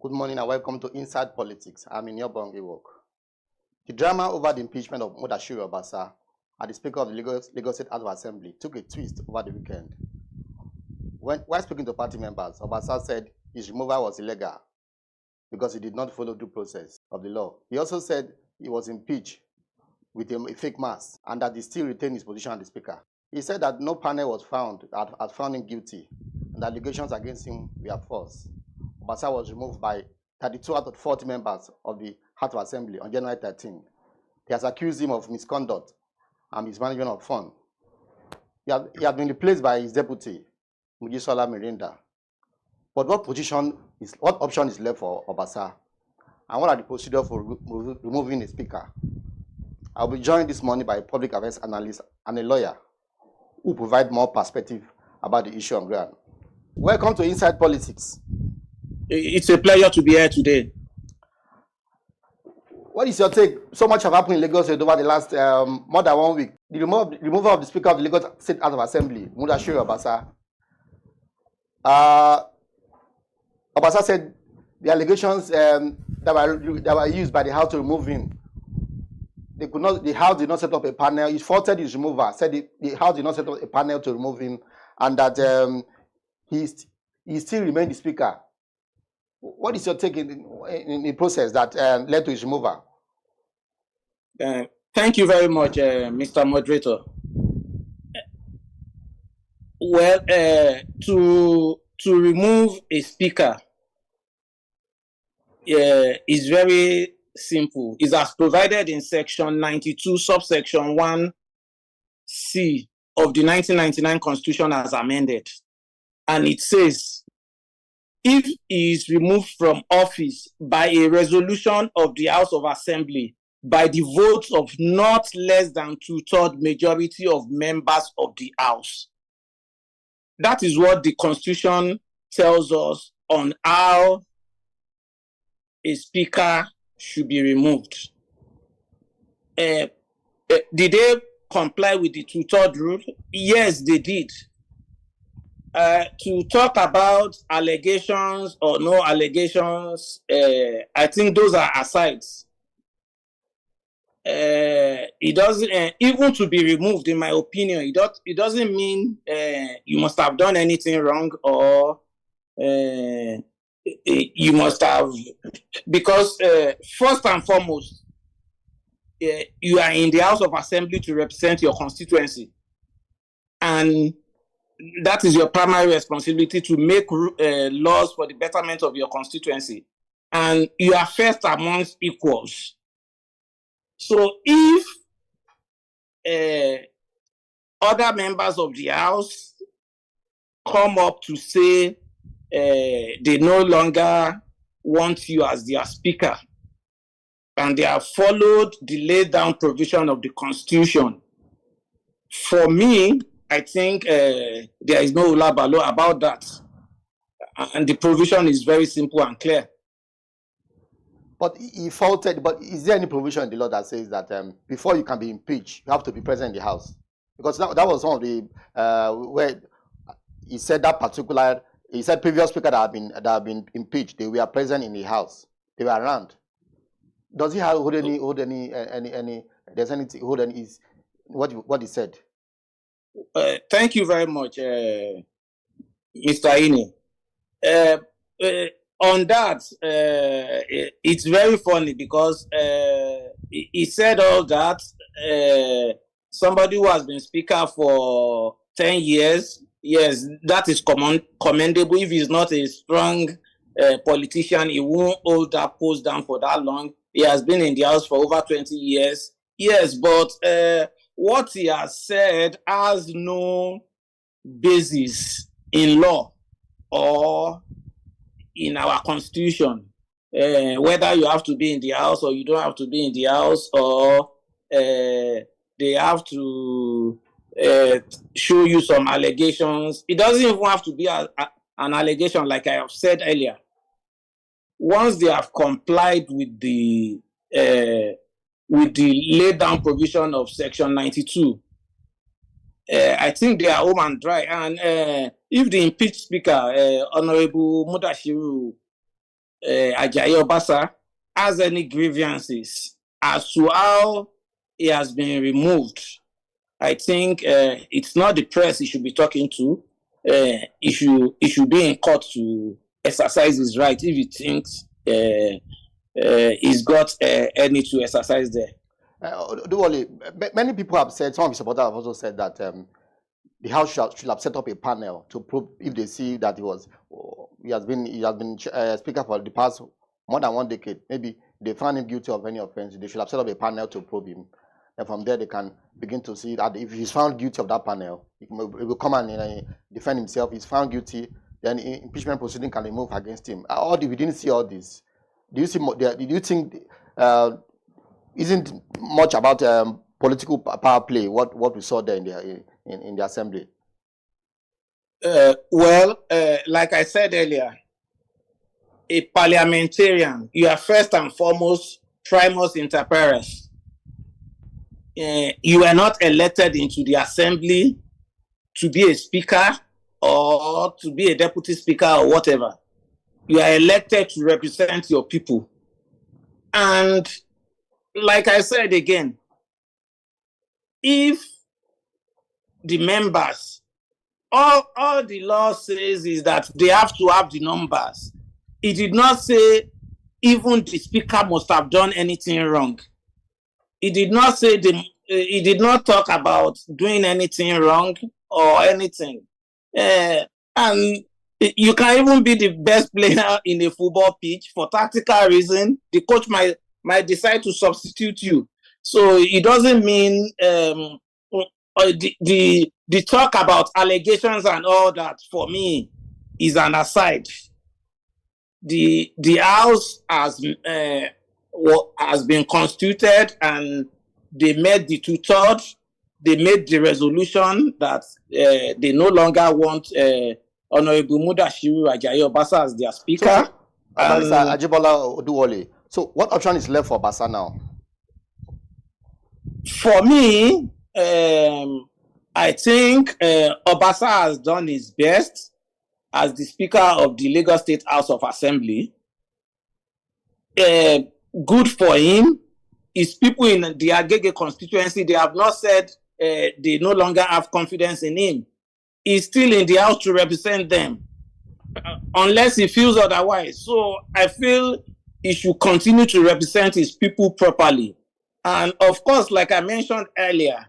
Good morning and welcome to Inside Politics. I'm in your Work. The drama over the impeachment of Mudashiru Obasa as the Speaker of the Lagos State House of Assembly took a twist over the weekend. While speaking to party members, Obasa said his removal was illegal because he did not follow due process of the law. He also said he was impeached with a fake mask and that he still retained his position as the Speaker. He said that no panel was found that found him guilty and the allegations against him were false. Obasa was removed by 32 out of 40 members of the House of Assembly on January 13. They has accused him of misconduct and mismanagement of funds. He has been replaced by his deputy, Mudashiru Obasa. But what option is left for Obasa? And what are the procedures for removing the Speaker? I'll be joined this morning by a public affairs analyst and a lawyer who provide more perspective about the issue on ground. Welcome to Inside Politics. It's a pleasure to be here today. What is your take? So much have happened in Lagos State over the last more than 1 week. The removal of the Speaker of the Lagos State House of Assembly, Mudashiru Obasa. Obasa said the allegations that were used by the House to remove him, the House did not set up a panel. He faulted his removal, said the House did not set up a panel to remove him, and that he still remained the Speaker. What is your take in the process that led to his removal? Thank you very much, Mr. Moderator. Well, to remove a speaker is very simple. It's as provided in Section 92, subsection 1C of the 1999 Constitution as amended. And it says, if he is removed from office by a resolution of the House of Assembly by the votes of not less than 2/3 majority of members of the House. That is what the Constitution tells us on how a speaker should be removed. Did they comply with the 2/3 rule? Yes, they did. To talk about allegations or no allegations, I think those are asides. It doesn't, even to be removed, in my opinion, it doesn't mean you must have done anything wrong or you must have, because first and foremost, you are in the House of Assembly to represent your constituency. And that is your primary responsibility, to make laws for the betterment of your constituency. And you are first amongst equals. So if other members of the House come up to say they no longer want you as their speaker, and they have followed the laid down provision of the Constitution, for me, I think there is no ulabalo about that. And the provision is very simple and clear. But he faulted, but is there any provision in the law that says that before you can be impeached, you have to be present in the House? Because that was one of the, where he said that particular, he said previous speakers that have been impeached, they were present in the House, they were around. Does he have what he said? Thank you very much, Mr. Ini. On that, it's very funny because he said all that. Somebody who has been speaker for 10 years, yes, that is commendable. If he's not a strong politician, he won't hold that post down for that long. He has been in the House for over 20 years. Yes, but what he has said has no basis in law or in our Constitution. Whether you have to be in the House or you don't have to be in the House, or they have to show you some allegations. It doesn't even have to be an allegation, like I have said earlier. Once they have complied with the laid down provision of Section 92, I think they are home and dry. And if the impeached speaker, Honorable Mudashiru Ajayi Obasa has any grievances as to how he has been removed, I think it's not the press he should be talking to. He should be in court to exercise his right if he thinks he's got any to exercise there. Many people have said, some of his supporters have also said that the House should have set up a panel to probe if they see that he has been speaker for the past more than 1 decade. Maybe they found him guilty of any offense. They should have set up a panel to probe him, and from there they can begin to see that if he's found guilty of that panel, he will come and defend himself. He's found guilty, then impeachment proceeding can be moved against him. We didn't see all this. Do you see? Do you think isn't much about political power play? What we saw there in the assembly? Like I said earlier, a parliamentarian, you are first and foremost primus inter pares. You are not elected into the assembly to be a speaker or to be a deputy speaker or whatever. You are elected to represent your people. And like I said again, if the members, all the law says is that they have to have the numbers. It did not say even the speaker must have done anything wrong. It did not say it did not talk about doing anything wrong or anything. And you can even be the best player in a football pitch for tactical reason. The coach might decide to substitute you. So it doesn't mean the talk about allegations and all that for me is an aside. The House has been constituted and they made the 2/3. They made the resolution that they no longer want Honorable Mudashiru Obasa as their speaker. Ajibola Oduwole. So what option is left for Obasa now? For me, I think Obasa has done his best as the Speaker of the Lagos State House of Assembly. Good for him. His people in the Agege constituency, they have not said they no longer have confidence in him. He's still in the House to represent them, unless he feels otherwise. So I feel he should continue to represent his people properly. And of course, like I mentioned earlier,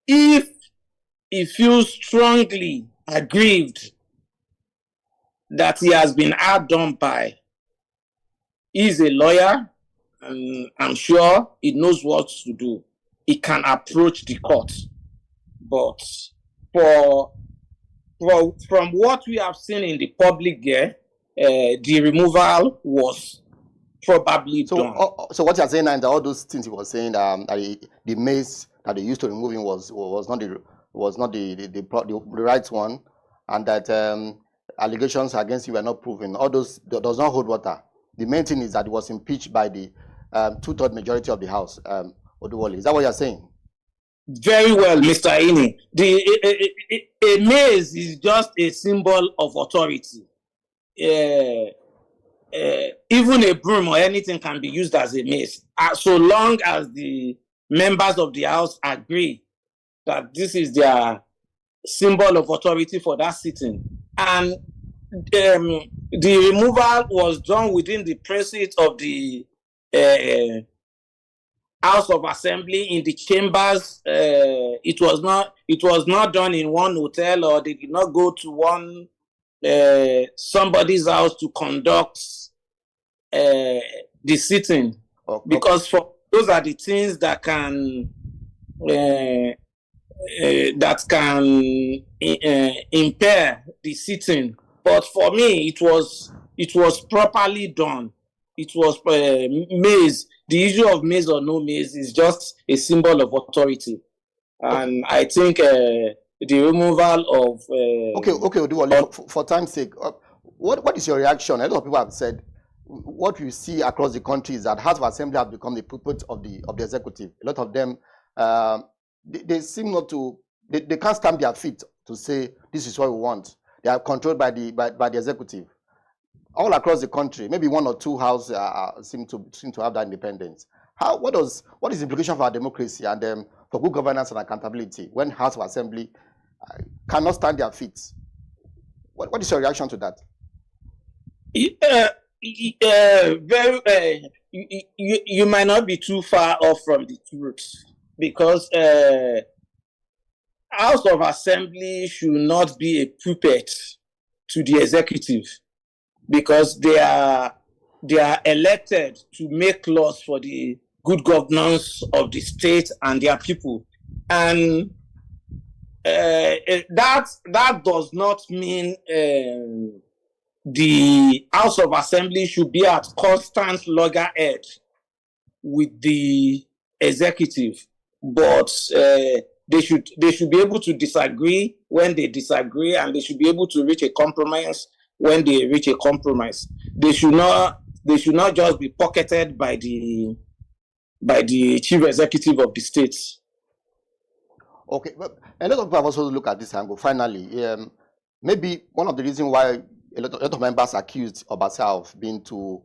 if he feels strongly aggrieved that he has been outdone by, he's a lawyer, and I'm sure he knows what to do. He can approach the court. But from what we have seen in the public there, the removal was probably done. So what you're saying now is that all those things he was saying, the maze that they used to remove him was not the right one, and that allegations against him were not proven. All those does not hold water. The main thing is that he was impeached by the 2/3 majority of the House. Oduwole, is that what you're saying? Very well, Mr. Ini. A maze is just a symbol of authority. Even a broom or anything can be used as a maze, so long as the members of the House agree that this is their symbol of authority for that sitting. And the removal was done within the precinct of the House of Assembly in the chambers. It was not done in one hotel, or they did not go to one somebody's house to conduct the sitting. Okay. Because those are the things that can impair the sitting. But for me, it was properly done. It was maze. The issue of maze or no maze is just a symbol of authority, and I think the removal of okay, Oduwole, for time's sake, what is your reaction? A lot of people have said what you see across the country is that House of Assembly have become the puppet of the executive. A lot of them they seem not to, they can't stamp their feet to say this is what we want. They are controlled by the executive. all across the country, maybe one or two houses seem to have that independence. What is the implication for our democracy and for good governance and accountability when House of Assembly cannot stand their feet? What is your reaction to that? You might not be too far off from the truth, because House of Assembly should not be a puppet to the executive, because they are elected to make laws for the good governance of the state and their people, and that does not mean the House of Assembly should be at constant loggerheads with the executive, but they should be able to disagree when they disagree, and they should be able to reach a compromise when they reach a compromise. They should not just be pocketed by the chief executive of the state. Okay, but a lot of people also look at this angle. Finally, maybe one of the reasons why a lot of members accused Obasa of being too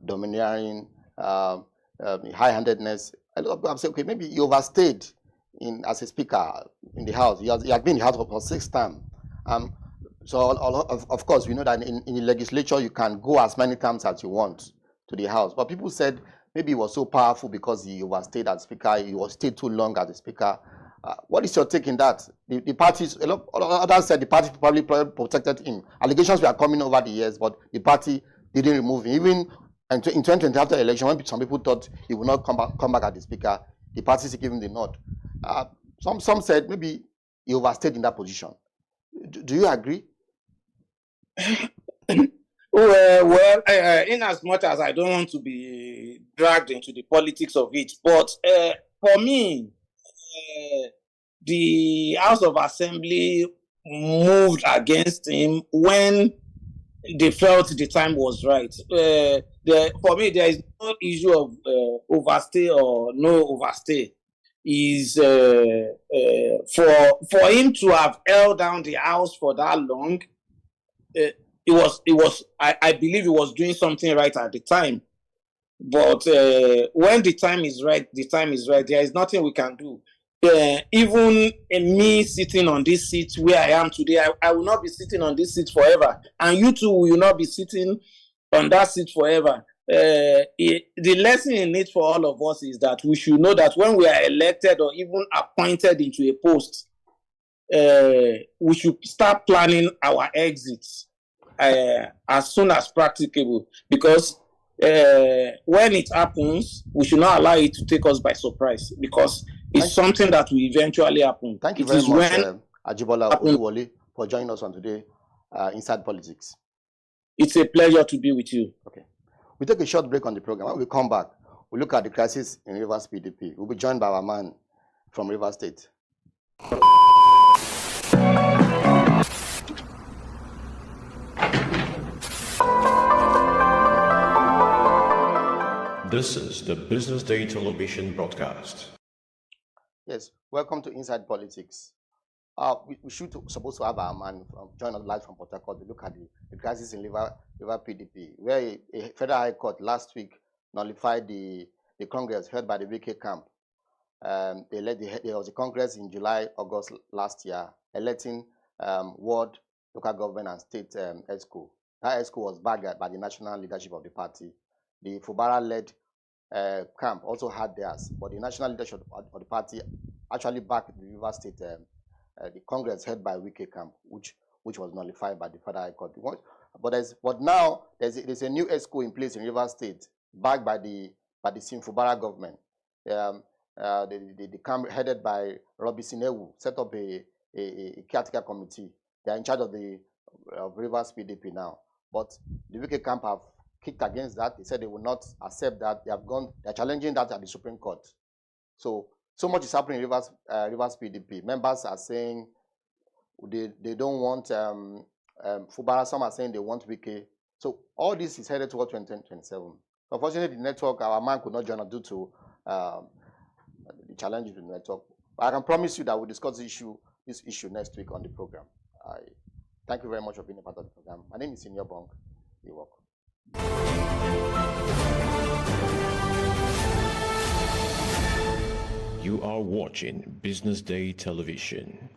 domineering, high-handedness. A lot of people have said, okay, maybe he overstayed as a speaker in the House. He has been in the House for 6 terms. So of course, we know that in the legislature you can go as many times as you want to the House. But people said maybe he was so powerful because he overstayed as speaker. He was stayed too long as a speaker. What is your take in that? The parties, a lot others said the party probably protected him. Allegations were coming over the years, but the party didn't remove him. Even in 2020 after the election, when some people thought he would not come back as the speaker, the party still gave him the nod. Some said maybe he overstayed in that position. Do you agree? Well, in as much as I don't want to be dragged into the politics of it, but for me, the House of Assembly moved against him when they felt the time was right. For me, there is no issue of overstay or no overstay. Is for him to have held down the House for that long. I believe he was doing something right at the time. But when the time is right, the time is right. There is nothing we can do. Even me sitting on this seat where I am today, I will not be sitting on this seat forever. And you too will not be sitting on that seat forever. The lesson in it for all of us is that we should know that when we are elected or even appointed into a post, we should start planning our exits as soon as practicable, because when it happens, we should not allow it to take us by surprise, because it's something that will eventually happen. Thank you very much, Ajibola Oluwole, for joining us on today, Inside Politics. It's a pleasure to be with you. Okay. We take a short break on the program. When we come back, we'll look at the crisis in Rivers PDP. We'll be joined by our man from Rivers State. This is the Business Day Television broadcast. Yes, welcome to Inside Politics. We should supposed to have our man join us live from Port Harcourt to look at the crisis in River PDP, where a federal high court last week nullified the Congress held by the VK camp. There was a Congress in July, August last year, electing ward, local government, and state ESCO. That ESCO was backed by the national leadership of the party. The Fubara-led camp also had theirs, but the national leadership of the party actually backed the River State, the Congress held by Wike camp, which was nullified by the Federal High Court. But now there's a new ESCO in place in River State, backed by the Fubara government. The camp headed by Robbie Sinewu set up a caretaker committee. They are in charge of Rivers PDP now, but the Wike camp have kicked against that. They said they will not accept that. They're challenging that at the Supreme Court. So much is happening in Rivers PDP. Members are saying they don't want Fubara. Some are saying they want Wike. So all this is headed towards 2027. Unfortunately, the network, our man could not join us due to the challenges with the network. But I can promise you that we'll discuss this issue next week on the program. Thank you very much for being a part of the program. My name is Senior Bong. You're welcome. You are watching Business Day Television.